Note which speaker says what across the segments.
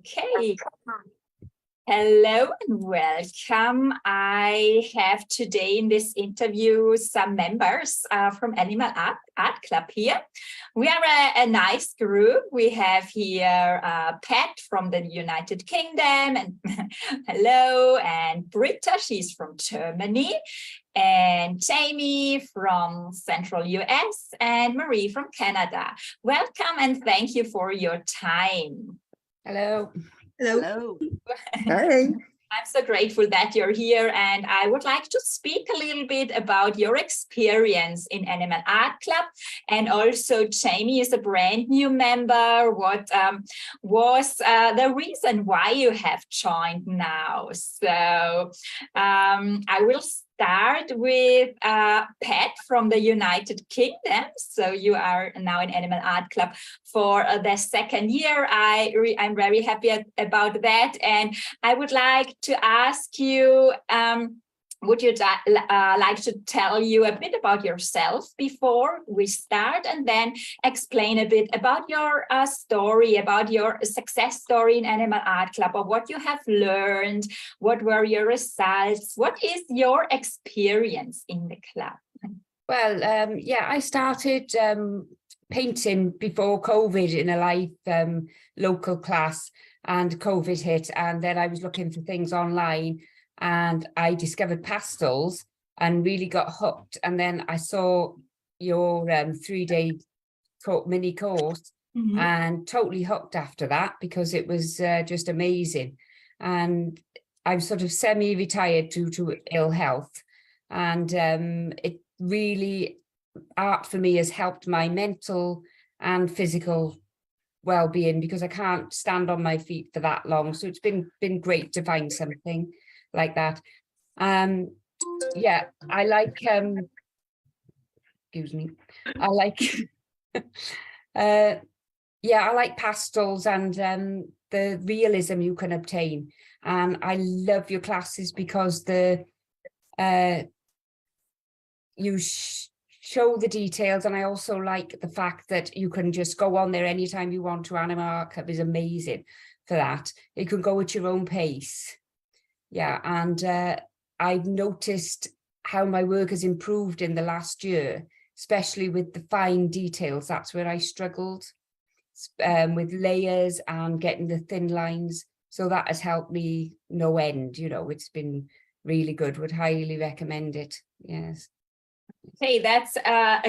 Speaker 1: Okay. Hello and welcome. I have today in this interview some members from Animal Art Club here. We are a nice group. We have here Pat from the United Kingdom, and hello, and Britta, she's from Germany, and Jamie from Central US, and Marie from Canada. Welcome and thank you for your time.
Speaker 2: Hello.
Speaker 3: Hello.
Speaker 2: Hi.
Speaker 1: I'm so grateful that you're here, and I would like to speak a little bit about your experience in Animal Art Club. And also, Jamie is a brand new member. What was the reason why you have joined now? So I will start with Pat from the United Kingdom. So you are now in Animal Art Club for the second year. I'm very happy about that. And I would like to ask you, would you like to tell you a bit about yourself before we start, and then explain a bit about your story, about your success story in Animal Art Club, or what you have learned, what were your results, what is your experience in the club?
Speaker 2: Well, yeah, I started painting before COVID in a live local class, and COVID hit, and then I was looking for things online, and I discovered pastels and really got hooked. And then I saw your 3-day mini course and totally hooked after that, because it was just amazing. And I'm sort of semi-retired due to ill health, and it really, art for me has helped my mental and physical well-being, because I can't stand on my feet for that long. So it's been great to find something like that. Yeah, I like excuse me, I like yeah, I like pastels and the realism you can obtain. And I love your classes because you show the details, and I also like the fact that you can just go on there anytime you want to. Animal Art Club is amazing for that. You can go at your own pace. Yeah, and I've noticed how my work has improved in the last year, especially with the fine details. That's where I struggled with layers and getting the thin lines. So that has helped me no end. You know, it's been really good. Would highly recommend it. Yes.
Speaker 1: Okay, that's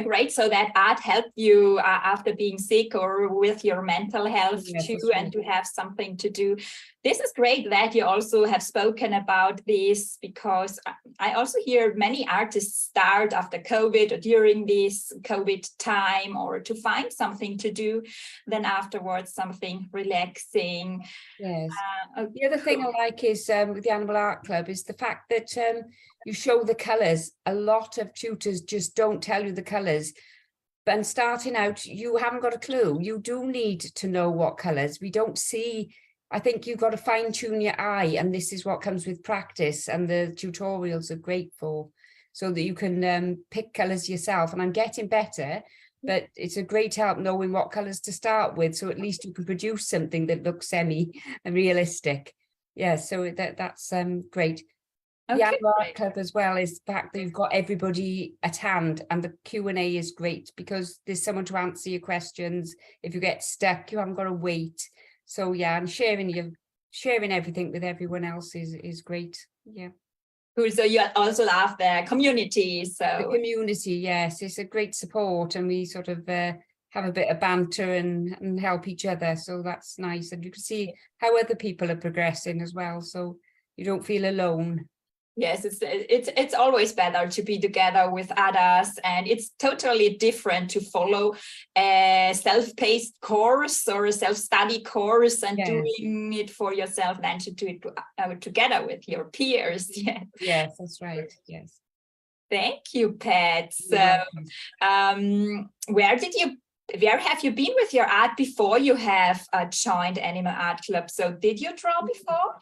Speaker 1: great. So that art helped you after being sick or with your mental health too, and to have something to do. This is great that you also have spoken about this, because I also hear many artists start after COVID or during this COVID time, or to find something to do, then afterwards something relaxing.
Speaker 2: Yes. The other thing I like is with the Animal Art Club is the fact that you show the colours. A lot of tutors just don't tell you the colours. And starting out, you haven't got a clue. You do need to know what colours. We don't see. I think you've got to fine tune your eye, and this is what comes with practice, and the tutorials are great for, so that you can pick colours yourself. And I'm getting better, but it's a great help knowing what colours to start with, so at least you can produce something that looks semi-realistic. Yeah, so that's great. Okay. The Animal Art Club as well is the fact that you've got everybody at hand, and the Q&A is great because there's someone to answer your questions. If you get stuck, you haven't got to wait. So yeah, and sharing everything with everyone else is great. Yeah.
Speaker 1: Cool. So you also love the community. So
Speaker 2: the community, yes, it's a great support, and we sort of have a bit of banter and help each other. So that's nice, and you can see how other people are progressing as well. So you don't feel alone.
Speaker 1: Yes, it's always better to be together with others, and it's totally different to follow a self-paced course or a self-study course and doing it for yourself than to do it together with your peers. Yeah.
Speaker 2: Yes, that's right. Yes.
Speaker 1: Thank you, Pat. So, where did you where have you been with your art before you have joined Animal Art Club? So did you draw before?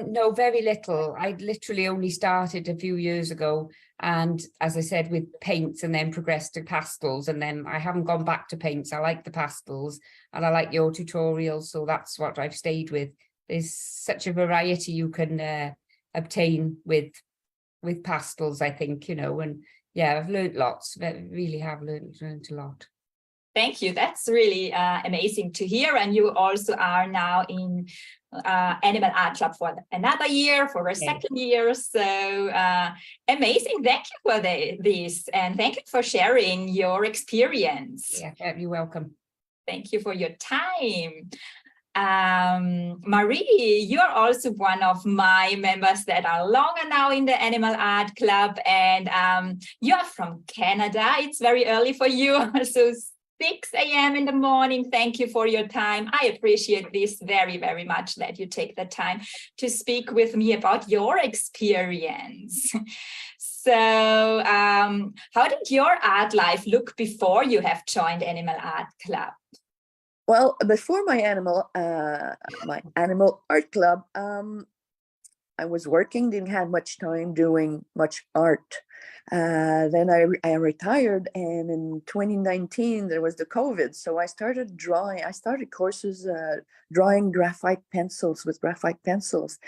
Speaker 2: No, very little. I literally only started a few years ago, and as I said, with paints, and then progressed to pastels, and then I haven't gone back to paints. I like the pastels and I like your tutorials, so that's what I've stayed with. There's such a variety you can obtain with pastels, I think, you know, and yeah, I've learned lots. Really have learned a lot.
Speaker 1: Thank you. That's really amazing to hear. And you also are now in Animal Art Club for another year, for a second year. So amazing. Thank you for this. And thank you for sharing your experience.
Speaker 2: Yeah, you're welcome.
Speaker 1: Thank you for your time. Marie, you are also one of my members that are longer now in the Animal Art Club, and you are from Canada. It's very early for you, so 6 a.m. in the morning. Thank you for your time. I appreciate this very, very much, that you take the time to speak with me about your experience. So how did your art life look before you have joined Animal Art Club?
Speaker 3: Well, before my animal art club, I was working, didn't have much time doing much art. Then I retired, and in 2019 there was the COVID, so I started drawing. I started courses drawing graphite pencils with graphite pencils,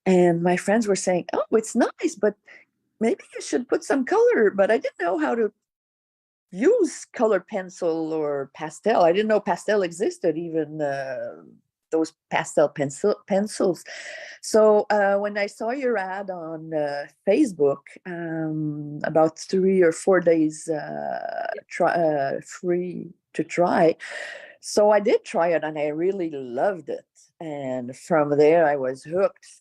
Speaker 3: and my friends were saying, "Oh, it's nice, but maybe you should put some color." But I didn't know how to use colored pencil or pastel. I didn't know pastel existed, even those pastel pencils. So when I saw your ad on Facebook about 3 or 4 days free to try, so I did try it and I really loved it. And from there I was hooked.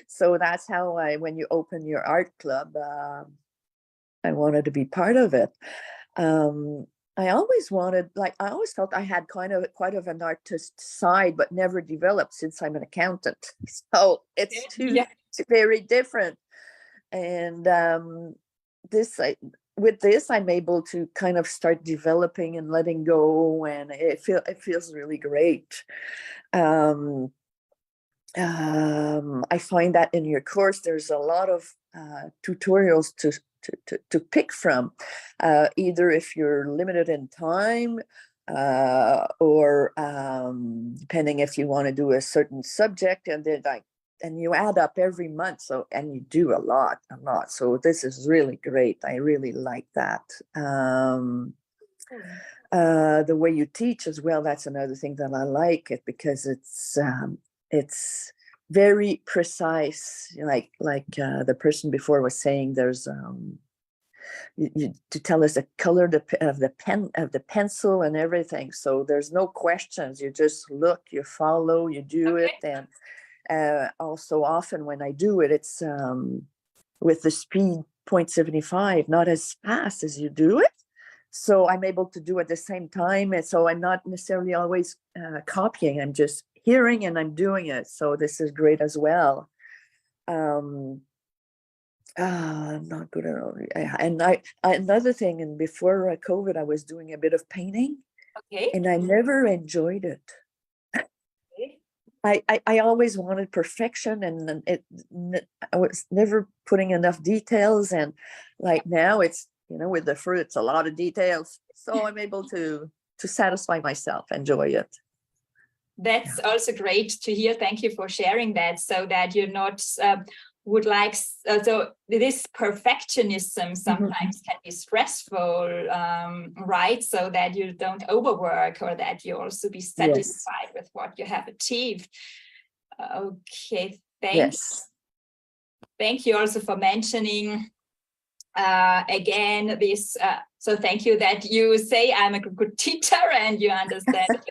Speaker 3: So that's how when you open your art club, I wanted to be part of it. I always felt I had quite of an artist side, but never developed since I'm an accountant. So it's two very different. And with this, I'm able to kind of start developing and letting go, and it feels really great. I find that in your course, there's a lot of tutorials to pick from, either if you're limited in time, or depending if you want to do a certain subject, and then and you add up every month. So, and you do a lot. So this is really great. I really like that. The way you teach as well, that's another thing that I like it, because it's very precise, like the person before was saying. There's to tell us the color of the pencil and everything, so there's no questions. You just look, you follow, you do it. And also often when I do it, it's with the speed 0.75, not as fast as you do it, so I'm able to do it at the same time. And so I'm not necessarily always copying, I'm just hearing and I'm doing it. So this is great as well. Not good at all. And another thing, and before COVID, I was doing a bit of painting, and I never enjoyed it. I always wanted perfection, and I was never putting enough details. And like now, it's, you know, with the fruit, it's a lot of details, so I'm able to satisfy myself, enjoy it.
Speaker 1: That's also great to hear. Thank you for sharing that, so that you're not would like, so this perfectionism sometimes can be stressful, right? So that you don't overwork, or that you also be satisfied with what you have achieved. Okay, thank you also for mentioning again this. So thank you that you say I'm a good teacher and you understand that.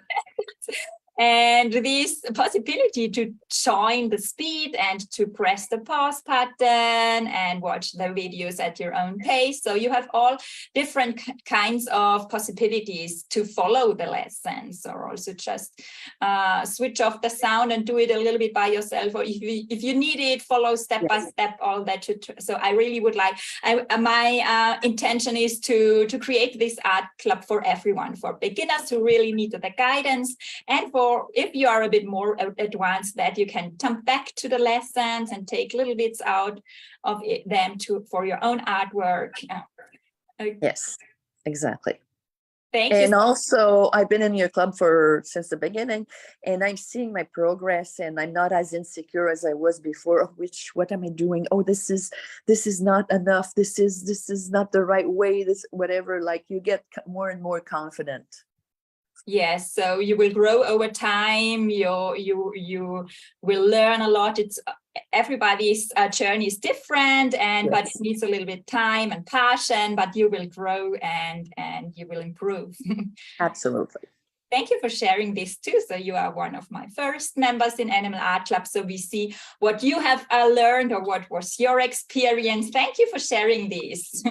Speaker 1: And this possibility to join the speed and to press the pause button and watch the videos at your own pace. So you have all different kinds of possibilities to follow the lessons, or also just switch off the sound and do it a little bit by yourself. Or if you need it, follow step by step all that. So I really would like, my intention is to create this art club for everyone, for beginners who really need the guidance, and for if you are a bit more advanced, that you can jump back to the lessons and take little bits out of them for your own artwork.
Speaker 3: Yes, exactly.
Speaker 1: Thank you.
Speaker 3: And also, I've been in your club since the beginning, and I'm seeing my progress, and I'm not as insecure as I was before. What am I doing? Oh, this is not enough. This is not the right way. This whatever. Like, you get more and more confident.
Speaker 1: Yes, so you will grow over time. You will learn a lot. It's everybody's journey is different, and but it needs a little bit time and passion. But you will grow and you will improve.
Speaker 3: Absolutely.
Speaker 1: Thank you for sharing this too. So you are one of my first members in Animal Art Club. So we see what you have learned, or what was your experience. Thank you for sharing this.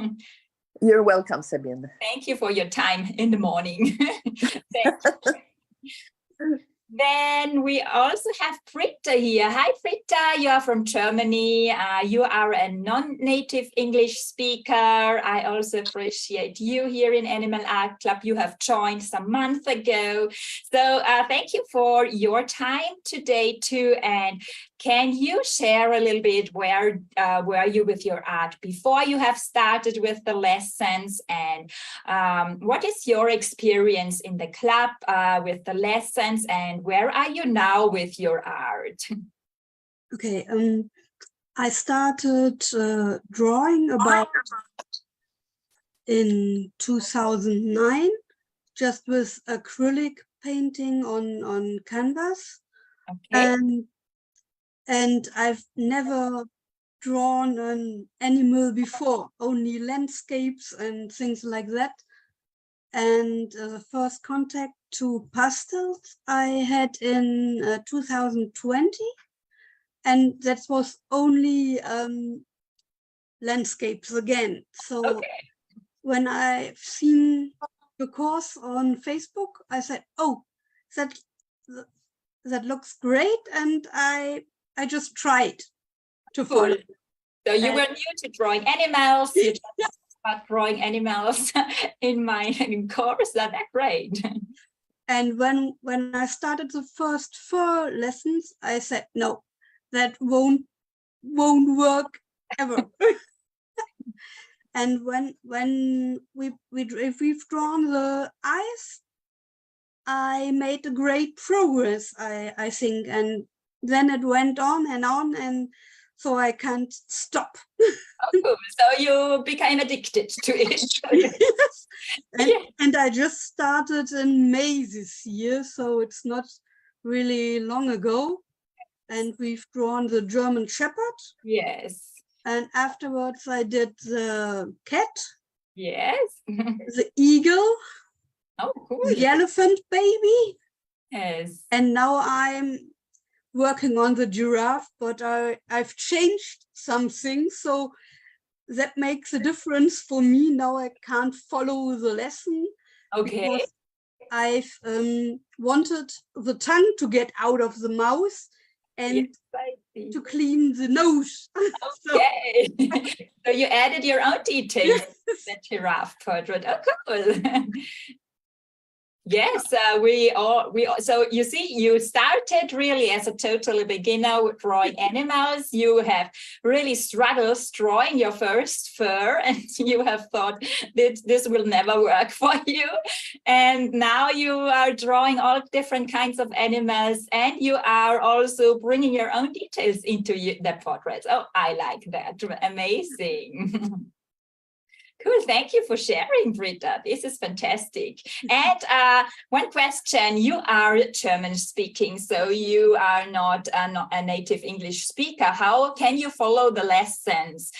Speaker 3: You're welcome, Sabine.
Speaker 1: Thank you for your time in the morning. Thank you. Then we also have Britta here. Hi, Britta. You are from Germany. You are a non-native English speaker. I also appreciate you here in Animal Art Club. You have joined some months ago. So thank you for your time today too. And can you share a little bit where were you with your art before you have started with the lessons, and what is your experience in the club with the lessons, and where are you now with your art?
Speaker 4: Okay, I started drawing about in 2009, just with acrylic painting on canvas.
Speaker 1: Okay.
Speaker 4: And I've never drawn an animal before, only landscapes and things like that. And the first contact to pastels I had in 2020, and that was only landscapes again. So when I've seen the course on Facebook, I said, oh, that looks great, and I just tried to follow.
Speaker 1: So you were new to drawing animals. You just started drawing animals in my course. That's great.
Speaker 4: And when I started the first 4 lessons, I said, no, that won't work ever. And when we've drawn the eyes, I made a great progress, I think, and then it went on, and so I can't stop.
Speaker 1: Oh, cool. So you became addicted to it.
Speaker 4: Yes. And I just started in May this year, so it's not really long ago. And we've drawn the German Shepherd.
Speaker 1: Yes.
Speaker 4: And afterwards I did the cat.
Speaker 1: Yes.
Speaker 4: The eagle.
Speaker 1: Oh, cool.
Speaker 4: The elephant baby.
Speaker 1: Yes.
Speaker 4: And now I'm working on the giraffe, but I've changed some things, so that makes a difference for me. Now I can't follow the lesson.
Speaker 1: Okay.
Speaker 4: Because I've wanted the tongue to get out of the mouth and to clean the nose.
Speaker 1: Okay. So you added your own details to the giraffe portrait. Oh, cool. Yes, so you see, you started really as a total beginner drawing animals. You have really struggled drawing your first fur, and you have thought that this will never work for you. And now you are drawing all different kinds of animals, and you are also bringing your own details into the portraits. Oh, I like that. Amazing. Cool, thank you for sharing, Britta. This is fantastic. And one question, you are German speaking, so you are not a native English speaker. How can you follow the lessons?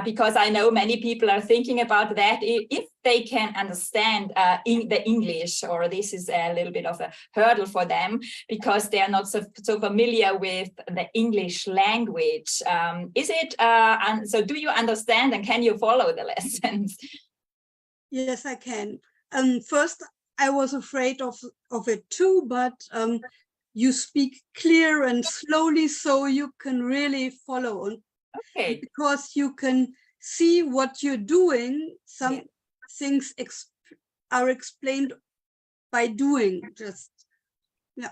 Speaker 1: Because I know many people are thinking about that. If they can understand the English, or this is a little bit of a hurdle for them because they are not so familiar with the English language. Is it, so do you understand and can you follow the lessons?
Speaker 4: Yes, I can. First, I was afraid of it too, but you speak clear and slowly, so you can really follow.
Speaker 1: Okay.
Speaker 4: Because you can see what you're doing. Some things are explained by doing. Just, yeah.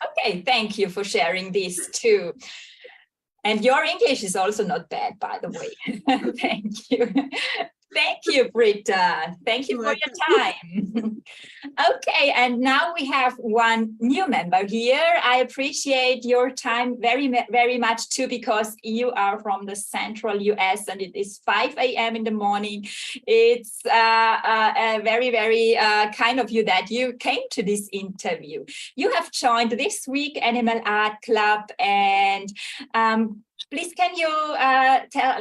Speaker 4: Okay,
Speaker 1: thank you for sharing this too. And your English is also not bad, by the way. Thank you. Thank you, Britta. Thank you for your time. Okay, and now we have one new member here. I appreciate your time very much too, because you are from the central US and it is 5 a.m. in the morning. It's very kind of you that you came to this interview. You have joined this week Animal Art Club, and please, can you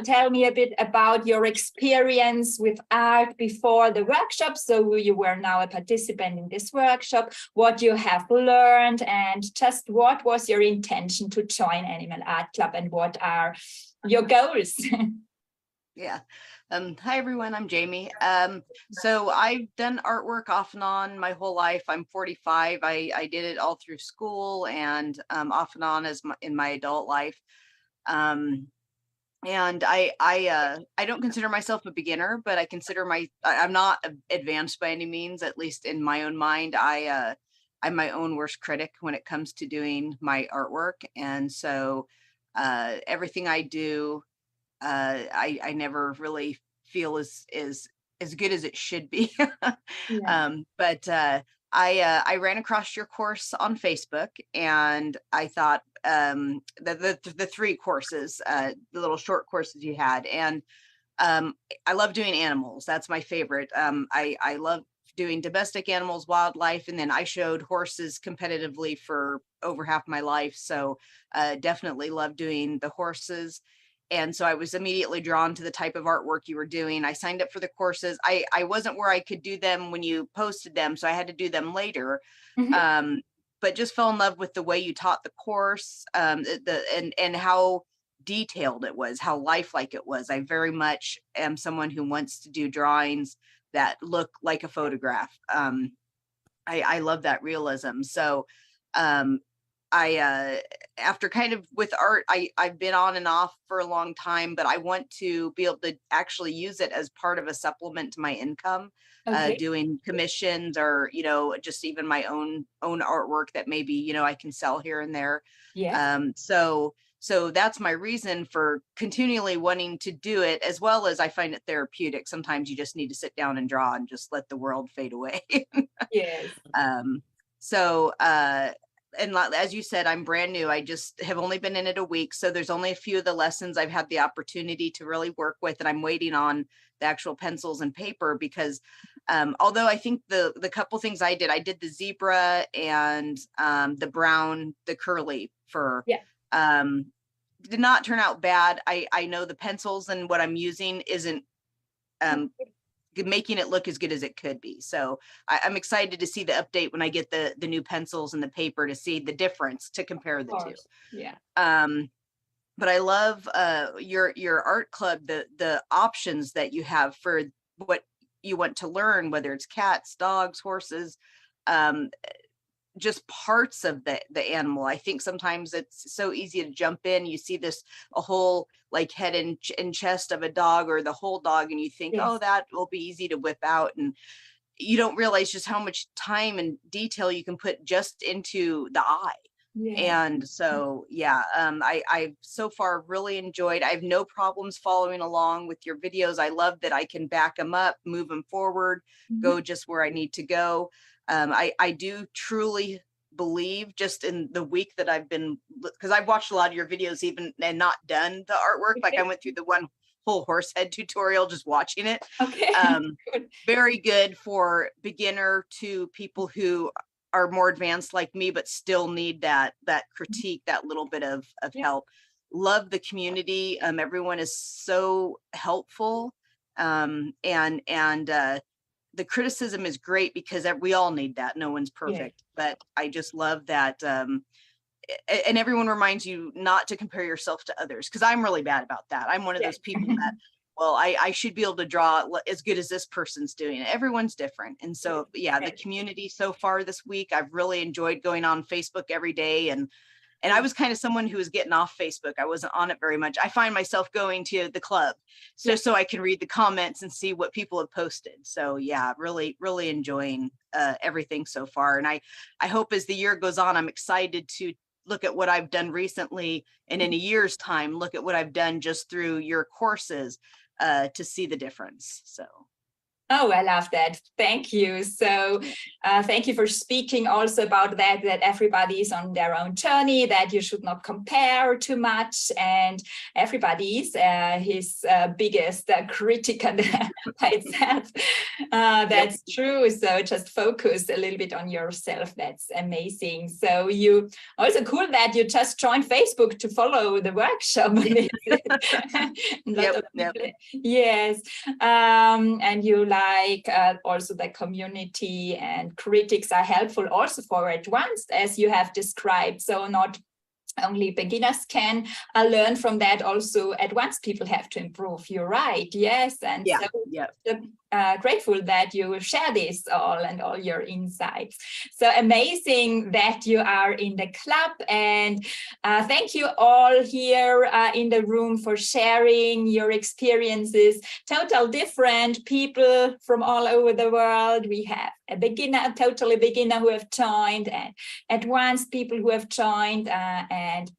Speaker 1: tell me a bit about your experience with art before the workshop? So you were now a participant in this workshop, what you have learned, and just what was your intention to join Animal Art Club, and what are your goals?
Speaker 5: Yeah. Hi, everyone. I'm Jamie. So I've done artwork off and on my whole life. I'm 45. I did it all through school and off and on in my adult life. And I don't consider myself a beginner, but I consider I'm not advanced by any means, at least in my own mind. I'm my own worst critic when it comes to doing my artwork. And so everything I do, I never really feel is as good as it should be.
Speaker 1: Yeah.
Speaker 5: But I ran across your course on Facebook, and I thought the three courses, the little short courses you had, and I love doing animals. That's my favorite. I love doing domestic animals, wildlife, and then I showed horses competitively for over half my life. So definitely love doing the horses. And so I was immediately drawn to the type of artwork you were doing. I signed up for the courses. I wasn't where I could do them when you posted them, so I had to do them later.
Speaker 1: Mm-hmm.
Speaker 5: But just fell in love with the way you taught the course, and how detailed it was, how lifelike it was. I very much am someone who wants to do drawings that look like a photograph. I love that realism. So after kind of with art, I've been on and off for a long time, but I want to be able to actually use it as part of a supplement to my income, doing commissions, or, just even my own artwork that maybe, I can sell here and there.
Speaker 1: Yeah.
Speaker 5: So that's my reason for continually wanting to do it, as well as I find it therapeutic. Sometimes you just need to sit down and draw and just let the world fade away.
Speaker 1: Yes.
Speaker 5: And as you said, I'm brand new. I just have only been in it a week. So there's only a few of the lessons I've had the opportunity to really work with, and I'm waiting on the actual pencils and paper, because although I think the couple things I did the zebra and the brown, the curly fur, did not turn out bad. I know the pencils and what I'm using isn't making it look as good as it could be. So I'm excited to see the update when I get the new pencils and the paper, to see the difference, to compare the two.
Speaker 1: Yeah.
Speaker 5: But I love your art club, the options that you have for what you want to learn, whether it's cats, dogs, horses, just parts of the animal. I think sometimes it's so easy to jump in. You see a whole like head and chest of a dog, or the whole dog, and you think, oh, that will be easy to whip out. And you don't realize just how much time and detail you can put just into the eye. Yeah. And so, I've so far really enjoyed. I have no problems following along with your videos. I love that I can back them up, move them forward, go just where I need to go. I do truly believe, just in the week that I've been, because I've watched a lot of your videos even and not done the artwork. Like I went through the one whole horse head tutorial just watching it. Very good for beginner to people who are more advanced like me, but still need that critique, that little bit of help. Love the community. Everyone is so helpful. And the criticism is great because we all need that. No one's perfect, but I just love that. And everyone reminds you not to compare yourself to others, because I'm really bad about that. I'm one of those people that, well, I should be able to draw as good as this person's doing. Everyone's different. And so, yeah, the community so far this week, I've really enjoyed going on Facebook every day. And I was kind of someone who was getting off Facebook. I wasn't on it very much. I find myself going to the club so I can read the comments and see what people have posted. So yeah, really, really enjoying everything so far. And I hope as the year goes on, I'm excited to look at what I've done recently, and in a year's time, look at what I've done just through your courses to see the difference. So.
Speaker 1: Oh, I love that. Thank you. So thank you for speaking also about that everybody is on their own journey, that you should not compare too much, and everybody is his biggest critic by itself. That's true. So just focus a little bit on yourself. That's amazing. So you also cool that you just joined Facebook to follow the workshop. Yes. And you like also the community and critics are helpful also for advanced, as you have described. So not only beginners can learn from that, also advanced people have to improve. You're right. Yes. And grateful that you share this all and all your insights. So amazing that you are in the club, and thank you all here in the room for sharing your experiences. Total different people from all over the world. We have a beginner, a totally beginner who have joined, and advanced people who have joined, and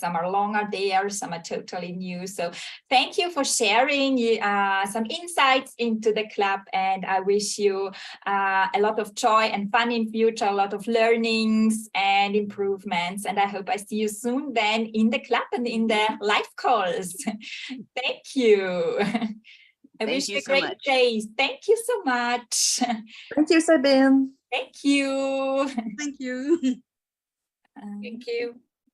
Speaker 1: some are longer there, some are totally new. So thank you for sharing some insights into the club, and I wish you a lot of joy and fun in future, a lot of learnings and improvements, and I hope I see you soon then in the club and in the live calls. Thank you. I wish you a great day. Thank you so much.
Speaker 3: Thank you, Sabine.
Speaker 1: Thank you.
Speaker 4: Thank you.
Speaker 2: Thank you.